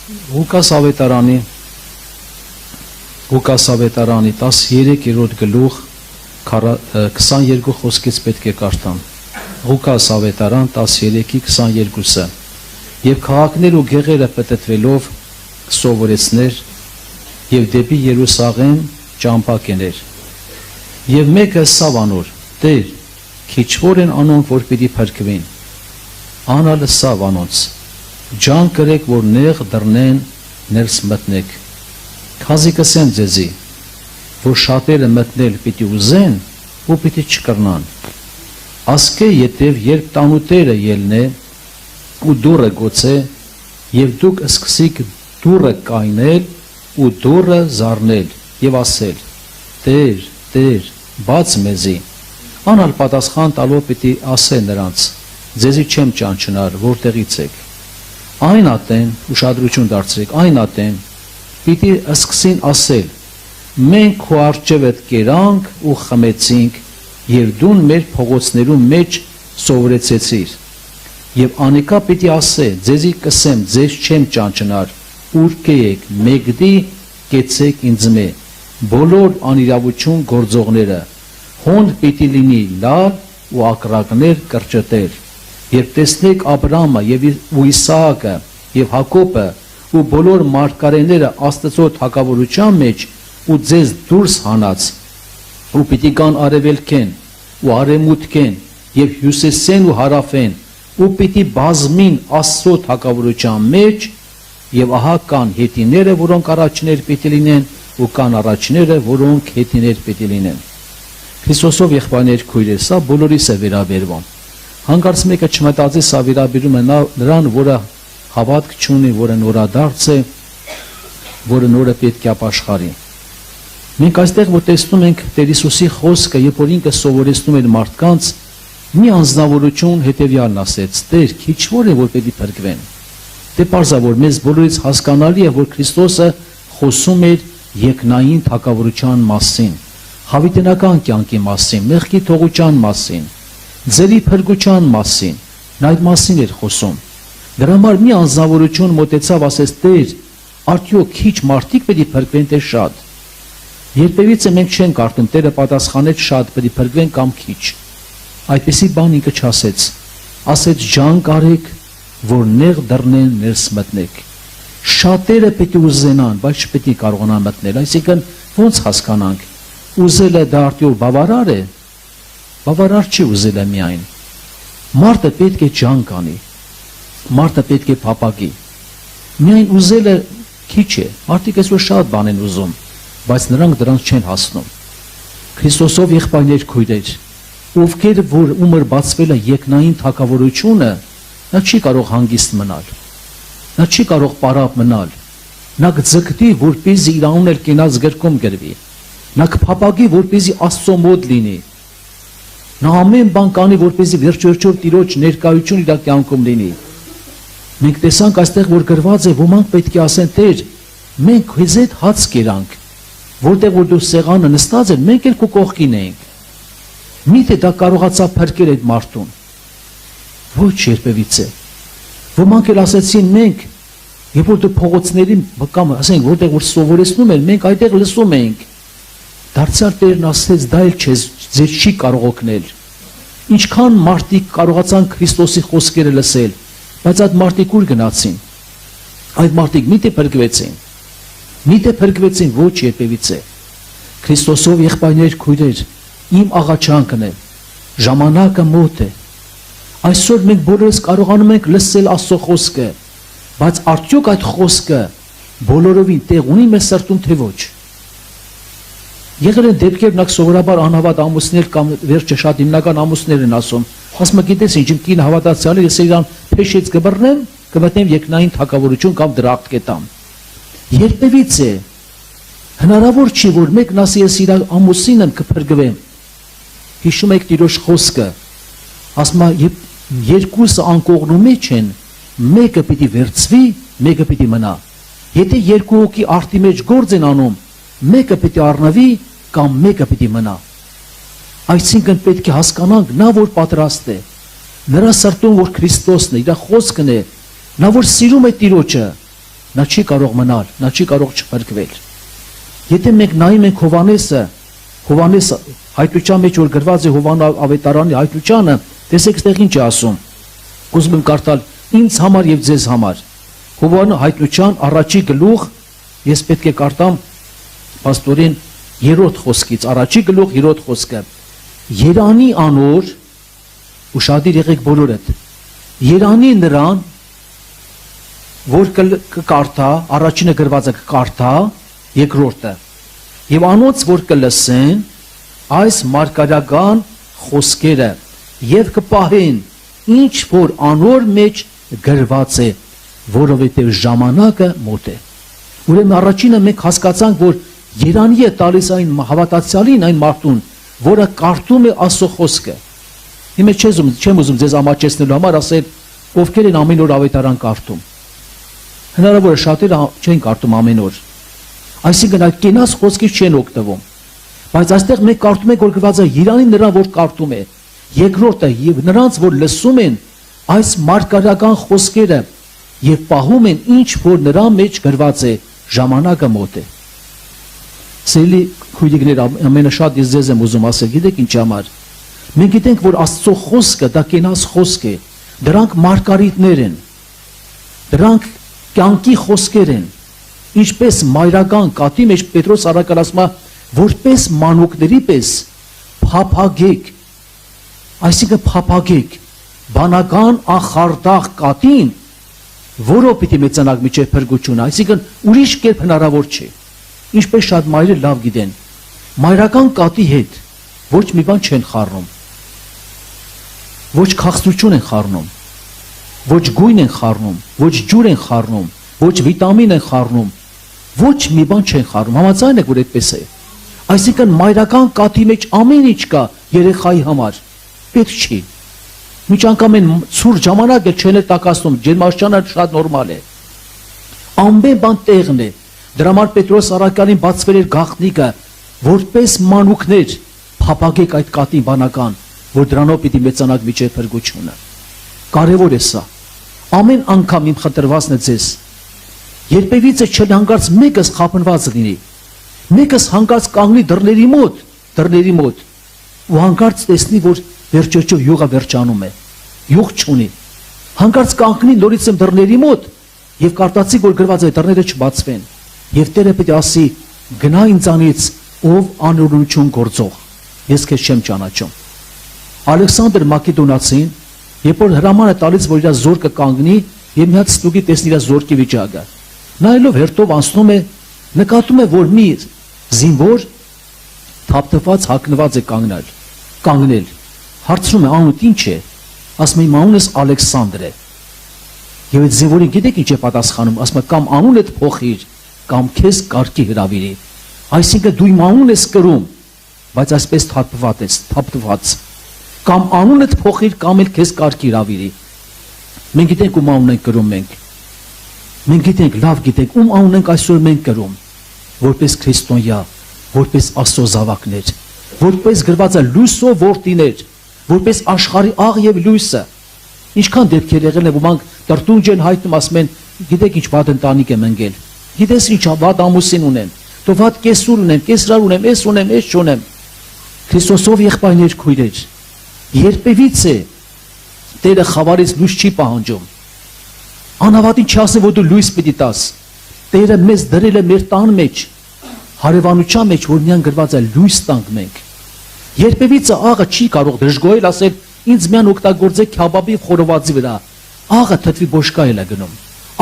Ղուկաս ավետարանի 13-րդ գլուխ 22 խոսքից պետք է կարդամ։ Ղուկաս ավետարան 13:22-ը։ Եվ քաղաքներ ու գեղերը պտտվելով սովորեցներ եւ դեպի Երուսաղեմ ճամփակեներ։ Եվ մեկը սավ անոր. Տեր, քիչ որ են անոնք, որ պիտի փրկվին։ Անալը սավ անոնց. Ջան կրեք, որ նեղ դռնեն ներս մտնեք։ Քանզի կսեմ ձեզի, որ շատերը մտնել պիտի ուզեն ու պիտի չկրնան։ Ասկե ետև երբ տանուտերը ելնե ու դուռը գոցե, եւ դուք սկսիք դուռը կայնել ու դուռը զարնել եւ ասել. Տեր, Տեր, բաց մեզի։ Անալ պատասխան տալով պիտի ասե նրանց. ձեզի չեմ ճանչնար, որտեղից եք։ Այն ատեն, ուշադրություն դարձրեք, այն ատեն պիտի սկսին ասել. մենք քո առջևդ կերանք ու խմեցինք եւ դուն մեր փողոցներում մեջ սովորեցեցիր։ Եվ անիկա պիտի ասե. ձեզի կսեմ, ձեզ չեմ ճանչնար, ուր կեեք, մեկդի կեցեք ինձմե, բոլոր անիրավություն գործողները, հոնդ պիտի լինի լալ ու ակրակներ կրճտել։ Երբ տեսնեք Աբրամը եւ Իսահակը եւ Հակոբը ու բոլոր մարգարեները Աստծո թագավորության մեջ ու ձեզ դուրս հանած ու պիտի կան արևելքեն ու արևմուտքեն եւ հյուսիսեն ու հարավեն ու պիտի բազմին Աստծո թագավորության մեջ եւ ահա կան հետիները, որոնք առաջներ պիտի լինեն ու կան առաջները, որոնք հետիներ պիտի լինեն։ Քրիստոսով եղբայրներ քույրեր, սա բոլորիս է վերաբերվում։ Հանկարծ մեկը չմտածի սա վերաբերում է նրան, որը հավատք չունի, որը նորադարձ է, որը նորը պետք է ապաշխարի։ Մենք այստեղ որ տեսնում ենք Տեր Հիսուսի խոսքը, երբ որ ինքը սովորեցնում էր մարդկանց, մի անձնավորություն հետևյալն ասեց. Տեր, քիչ որ է որ պետք է փրկվեն։ Դե պարզավոր մեզ բոլորից հասկանալի է, որ Քրիստոսը խոսում էր երկնային թագավորության մասին, հավիտենական կյանքի մասին, մեղքի թողության մասին, ձերի փրկության մասին, նա այդ մասին էր խոսում։ Դրա համար մի անձնավորություն մոտեցավ, ասեց. Տեր, արդյոք քիչ մարդիկ պետք է փրկվեն, թե շատ։ Երբևիցե մենք չենք կարդում Տերը պատասխանեց շատ պետք է փրկվեն կամ քիչ։ Այդպիսի բան ինքը չասեց։ Ասեց ջան կարեք, որ նեղ դռնեն ներս մտնեք։ Շատերը պետք է ուզենան, բայց չպետք է կարողանան մտնել։ Այսինքն ո՞նց հասկանանք։ Ուզելը դա արդյոք բավարար է։ Բավարար չի ուզելը միայն։ Մարդը պետք է ջան կանի։ Մարդը պետք է փափագի։ Միայն ուզելը քիչ է։ Մարդիկ այսօր շատ բան են ուզում, բայց նրանք դրանց չեն հասնում։ Քրիստոսով եղբայրներ քույրեր, ովքեր որ ումր բացվել է երկնային թագավորությունը, նա չի կարող հանգիստ մնալ։ Նա չի կարող պարապ մնալ։ Նա կձգտի, որպեսզի իր անունը կենաց գրքում գրվի։ Նա կփափագի, որպեսզի Աստծո մոտ լինի։ Նա ամեն բան կանի, որպեսզի վերջ-վերջով Տիրոջ ներկայություն իր կյանքում լինի։ Մենք տեսանք այստեղ, որ գրված է, ոմանք պետք է ասեն. Տեր, մենք քեզ հետ հաց կերանք, որտեղ որ դու սեղանը նստած ես, մենք էլ քո կողքին էինք։ Միթե դա կարողացավ փրկել այդ մարդուն։ Ոչ երբևիցե։ Ոմանք էլ ասեցին մենք, երբ որ դու փողոցների կամ ասենք որտեղ որ սովորեցնում են, մենք այդտեղ լսում էինք։ Դարձյալ Տերն ասեց, դա էլ ձեզ չի կարող օգնել։ Ինչքան մարդիկ կարողացան Քրիստոսի խոսքերը լսել, բայց այդ մարդիկ ուր գնացին։ Այդ մարդիկ միթե փրկվեցին։ Միթե փրկվեցին, ոչ երբևիցե։ Քրիստոսով եղբայրներ քույրեր, իմ աղաչանքն է, ժամանակը մոտ է։ Այսօր մենք բոլորս կարողանում ենք լսել Աստծո խոսքը, բայց արդյոք այդ խոսքը բոլորովին տեղ ունի մեր սրտում, թե ոչ։ Եղել են դեպքեր, նա սովորաբար անհավատ ամուսներ կամ վերջը շատ հիմնական ամուսներ են ասում, ասում գիտես ինչ, իմ կին հավատացյալ է, ես իրան փեշից կբռնեմ, կմտնեմ երկնային թագավորություն կամ դրախտ կետամ։ Երբևիցե հնարավոր չի, որ մեկն ասի ես իր ամուսինն կփրկվեմ։ Հիշում եք Տիրոջ խոսքը, ասում է երկուսը անկողնու մեջ են, մեկը պիտի վերցվի, մեկը պիտի մնա։ Եթե երկու հոգի արդի մեջ գործ են անում, մեկը պիտի առնվի կամ մեկը պիտի մնա։ Այսինքն պետք է հասկանանք, նա որ պատրաստ է, նրա սրտում որ Քրիստոսն է, իր խոսքն է, նա որ սիրում է Տիրոջը, նա չի կարող մնալ, նա չի կարող չփրկվել։ Եթե մենք նայում ենք Հովհաննես հայտնության մեջ որ գրված է Հովհաննես ավետարանի հայտնությանը, տեսեք այստեղ ինչ է ասում։ Ուզում եմ կարդալ ինձ համար եւ ձեզ համար։ Հովհաննես հայտնության առաջի գլուխ, ես պետք է կարդամ պաստորին 3-րդ խոսքից, առաջի գլուխ 3-րդ խոսքը։ Երանի անոր, ուշադիր եղեք բոլորդ, երանի նրան, որ կկարդա, առաջինը գրված է կկարդա, երկրորդը, եւ անոնց որ կլսեն այս մարգարեական խոսքերը եւ կպահեն ինչ որ անոր մեջ գրված է, որովհետեւ ժամանակը մոտ է։ Ուրեմն առաջինը մենք հասկացանք, որ երանի է տալիս այն հավատացյալին, այն մարդուն, որը կարդում է Աստծո խոսքը։ Հիմա չեմ ուզում ձեզ ամաչեցնելու համար ասել, ովքեր են ամեն օր ավետարան կարդում։ Հնարավոր է շատերը չեն կարդում ամեն օր։ Այսինքն այդ կենաց խոսքից չեն օգտվում։ Բայց այստեղ մենք կարդում ենք, որ գրված է երանի նրան, որ կարդում է, երկրորդը եւ նրանց, որ լսում են այս մարգարեական խոսքերը եւ պահում են ինչ որ նրա մեջ գրված է, ժամանակը մոտ է։ Սիրելի քույրիկներ, ամենաշատ ես ձեզ եմ ուզում ասել, գիտեք ինչ համար։ Մենք գիտենք, որ Աստծո խոսքը դա կենաց խոսք է։ Դրանք մարգարիտներ են։ Դրանք կյանքի խոսքեր են։ Ինչպես մայրական կատի մեջ Պետրոս առաքյալ ասում է, որպես մանուկների պես փափագեք, այսինքն փափագեք բանական ախարդախ կատին, որով պիտի մեծանաք միջև փրկությունը, այսինքն ուրիշ կերպ հնարավոր չէ։ Ինչպես շատ մայրեր լավ գիտեն, մայրական կատի հետ ոչ մի բան չեն խառնում, ոչ քաղցրություն են խառնում, ոչ գույն են խառնում, ոչ ջուր են խառնում, ոչ վիտամին են խառնում, ոչ մի բան չեն խառնում, համաձայն եք, որ այդպես է։ Այսինքն մայրական կատի մեջ ամեն ինչ կա երեխայի համար, պետք չի։ Միջ անգամ են ցուրտ ժամանակը չեն տակասնում, ջերմաշճանը շատ նորմալ է։ Ամեն բան տեղն է։ Դրա համար Պետրոս առաքյալին բացվել էր գաղտնիքը, որպես մանուկներ փափագեք այդ կատին բանական, որ դրանով պիտի մեծանաք միջև փրկությունը։ Կարևոր է սա։ Ամեն անգամ իմ խնդրվածն է ձեզ, երբևիցե չհանգարց մեկս խափնված լինի, մեկս հանգարց կանգնի դռների մոտ, ու հանգարց տեսնի, որ վերջերջով յուղը վերջանում է, յուղ չունի, հանգարց կանգնի նորից դռների մոտ եւ կարդացի, որ գրված է դռները չբացվեն, եւ Տերը պետք է ասի, գնա ինձանից, ով անօրություն գործող, ես քեզ չեմ ճանաչում։ Ալեքսանդր Մակեդոնացին, երբ որ հրամանը տալիս, որ իր զորքը կանգնի, եւ մի հատ ստուգի տեսնի իր զորքի վիճակը, նայելով հերթով անցնում է, նկատում է, որ մի զինվոր թափթփված հագնված է կանգնել, հարցնում է անունդ ինչ է, ասում է իմ անունս Ալեքսանդր է, եւ այդ զինվորին գիտեք ինչ է պատասխանում, ասում է կամ անունդ փոխիր, կամ քեզ կարգի հրավիրի, այսինքն դու իմ անունն ես կրում, բայց այսպես թափթփված, կամ անունդ փոխիր, կամ էլ քեզ կարգի հրավիրի։ Մենք գիտենք ում անուն ենք կրում մենք գիտենք, լավ գիտենք, ում անուն ենք այսօր մենք կրում, որպես քրիստոնյա, որպես Աստծո զավակներ, որպես գրված է լույսով որդիներ, որպես աշխարհի աղ եւ լույսը։ Ինչքան դեպքեր եղել են, ոմանք տրտունջ են հայտնում, ասում են, գիտեք ինչ վատ ընտանիք եմ ընկել, գիտես ինչ վատ ամուսին ունեմ, դու վատ կեսուր ունեմ, կեսրար ունեմ, էս ունեմ, էս չունեմ։ Քրիստոսով եղբայրներ, քույրեր, երբևիցե Տերը խավարից լույս չի պահանջում։ Անհավատին չասի, որ դու լույս պիտի տաս։ Տերը մեզ դրել է մեր տան մեջ, հարևանության մեջ, որ միան գրված է լույս տանք մենք։ Երբևիցե աղը չի կարող դժգոհել, ասել ինձ միան օգտագործեք քյաբաբի խորովածի վրա։ Աղը թթվի բոշկայել է գնում։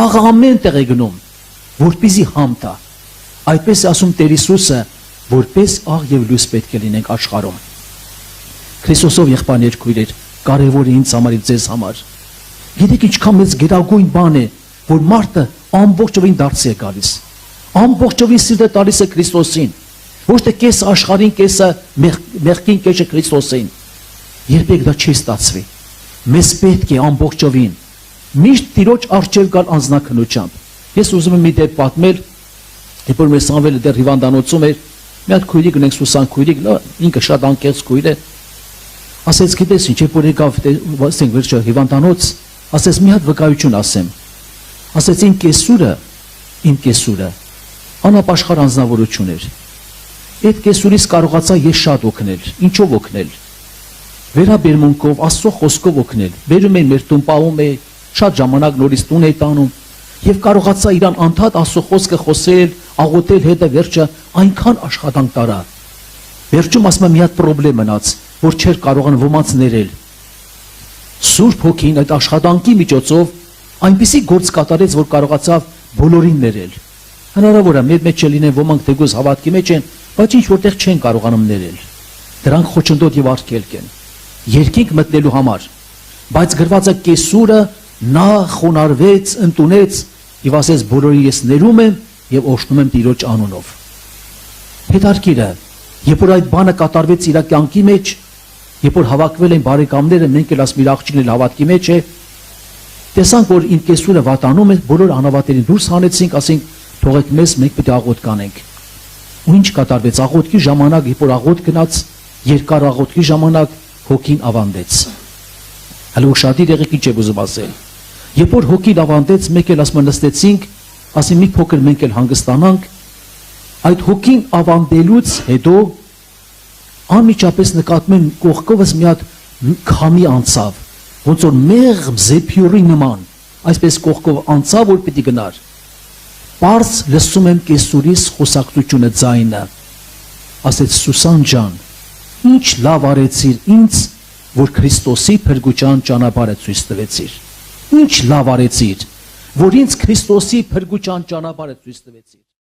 Աղը ամեն տեղ է գնում, որպեսզի համ տա։ Այդպես է ասում Տեր Հիսուսը, որպես աղ եւ լույս պետք է լինենք աշխարհում։ Քրիստոսով եղբայրներ, քույրեր, կարևոր է ինձ համար, ձեզ համար։ Գիտեք ինչքան մեծ գերագույն բան է, որ մարդը ամբողջովին դարձի է գալիս, ամբողջովին սիրտը տալիս է Քրիստոսին, ոչ թե կեսը աշխարհին, կեսը մեղքին, կեսը Քրիստոսին։ Երբեք դա չի ստացվի։ Մեզ պետք է ամբողջովին միշտ Տիրոջ առջև գալ անձնաքննությամբ։ Ես ուզում եմ մի դեպք պատմել, երբ որ մեր Սամվելը դեռ հիվանդանոցում էր, մի հատ քույրիկ ունենք, Սուսան քույրիկ, ինքը շատ անկեղծ քույր է, ասեց գիտես ինչ, երբ որ եկավ վերջը հիվանդանոց, ասեց մի հատ վկայություն ասեմ, ասեց իմ կեսուրը իմ կեսուրը անապաշխար անձնավորություն էր։ Այդ կեսուրից կարողացա ես շատ օգնել։ Ինչով օգնել։ Վերաբերմունքով, Աստծո խոսքով օգնել։ Բերում էի մեր տուն, պահում էի, շատ ժամանակ նորից տուն էի տանում եւ կարողացա իրան անդադ Աստծո խոսքը խոսել, աղոթել, հետը վերջը այնքան աշխատանք տարա։ Վերջում ասում եմ մի հատ խնդրեմ մնաց, որ չէր կարողան ոմանց ներել։ Սուրբ Հոգին այդ աշխատանքի միջոցով այնպիսի գործ կատարեց, որ կարողացավ բոլորին ներել։ Հնարավոր է մեր մեջ լինեն ոմանք դեպս հավատքի մեջ են, բայց ինչ որտեղ չեն կարողանում ներել։ Դրանք խոչընդոտ եւ արգելք են երկինք մտնելու համար, բայց գրված է կեսուրը նա խոնարհվեց, ընդունեց եւ ասեց բոլորին ես ներում եմ եւ օժտում եմ Տիրոջ անունով։ Հետարքիրը, երբ որ այդ բանը կատարվեց իր կյանքի մեջ, երբ որ հավաքվել են բարեկամները, մենք էլ ասում իր աղջիկն էլ հավատքի մեջ է, տեսանք որ իմ կեսուրը վատանում է, բոլոր անավատերին դուրս հանեցինք, ասենք թողեք մեզ, մենք պետք է աղոթք կանենք։ Ու ինչ կատարվեց աղոթքի ժամանակ, երբ որ աղոթք գնաց, երկար աղոթքի ժամանակ Հոգին ավանդեց։ Հələ ուշադիր եղեք ինչ եմ ուզում ասել։ Երբ որ Հոգին ավանդեց, մենք էլ ասում նստեցինք, ասի մի փոքր մենք էլ հանգստանանք, այդ Հոգին ավանդելուց հետո անմիջապես նկատում եմ կողքովս մի հատ քամի անցավ, ոնց որ մեղմ զեփյուրի նման, այսպես կողքով անցավ, որ պիտի գնար։ Պարզ լսում եմ կեսուրիս խոսակցությունը ձայնը, ասեց Սուսան ջան, ինչ լավ արեցիր ինձ, որ Քրիստոսի փրկության ճանապարհը ցույց տվեցիր։ Ինչ լավ արեցիր, որ ինձ Քրիստոսի փրկության ճանապարհը ցույց տվեցիր։